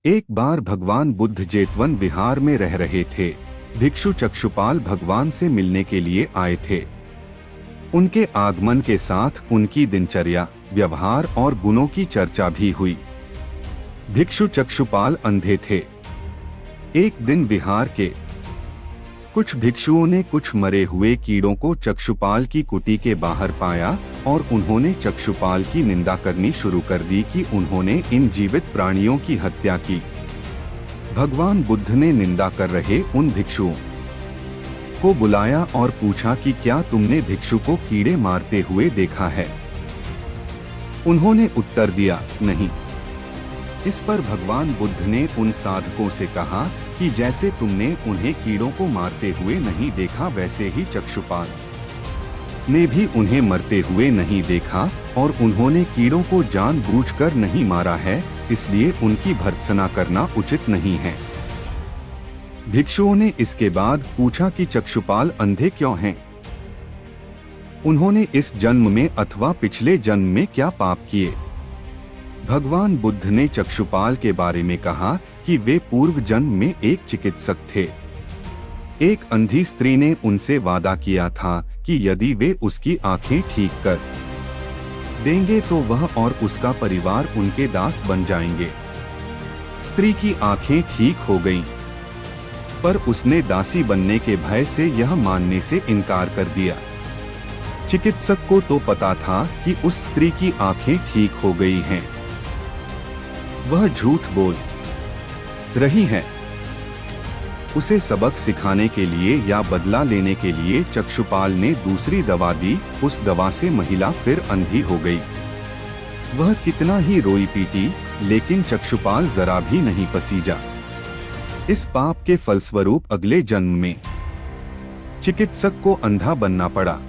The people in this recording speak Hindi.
एक बार भगवान बुद्ध जेतवन विहार में रह रहे थे। भिक्षु चक्षुपाल भगवान से मिलने के लिए आए थे। उनके आगमन के साथ उनकी दिनचर्या, व्यवहार और गुणों की चर्चा भी हुई। भिक्षु चक्षुपाल अंधे थे। एक दिन विहार के कुछ भिक्षुओं ने कुछ मरे हुए कीड़ों को चक्षुपाल की कुटी के बाहर पाया और उन्होंने चक्षुपाल की निंदा करनी शुरू कर दी कि उन्होंने इन जीवित प्राणियों की हत्या की। भगवान बुद्ध ने निंदा कर रहे उन भिक्षुओं को बुलाया और पूछा कि क्या तुमने भिक्षु को कीड़े मारते हुए देखा है? उन्होंने उत्तर दिया, नहीं। इस पर भगवान बुद्ध ने उन साधकों से कहा कि जैसे तुमने उन्हें कीड़ों को मारते हुए नहीं देखा, वैसे ही चक्षुपाल ने भी उन्हें मरते हुए नहीं देखा और उन्होंने कीड़ों को जानबूझकर नहीं मारा है, इसलिए उनकी भर्त्सना करना उचित नहीं है। भिक्षुओं ने इसके बाद पूछा कि चक्षुपाल अंधे क्यों हैं? उन्होंने इस जन्म में अथवा पिछले जन्म में क्या पाप किए? भगवान बुद्ध ने चक्षुपाल के बारे में कहा कि वे पूर्व जन्म में एक चिकित्सक थे। एक अंधी स्त्री ने उनसे वादा किया था कि यदि वे उसकी आंखें ठीक कर देंगे तो वह और उसका परिवार उनके दास बन जाएंगे। स्त्री की आंखें ठीक हो गईं, पर उसने दासी बनने के भय से यह मानने से इनकार कर दिया। चिकित्सक को तो पता था कि उस स्त्री की आंखें ठीक हो गई हैं। वह झूठ बोल रही है। उसे सबक सिखाने के लिए या बदला लेने के लिए चक्षुपाल ने दूसरी दवा दी। उस दवा से महिला फिर अंधी हो गई। वह कितना ही रोई पीटी, लेकिन चक्षुपाल जरा भी नहीं पसीजा। इस पाप के फलस्वरूप अगले जन्म में चिकित्सक को अंधा बनना पड़ा।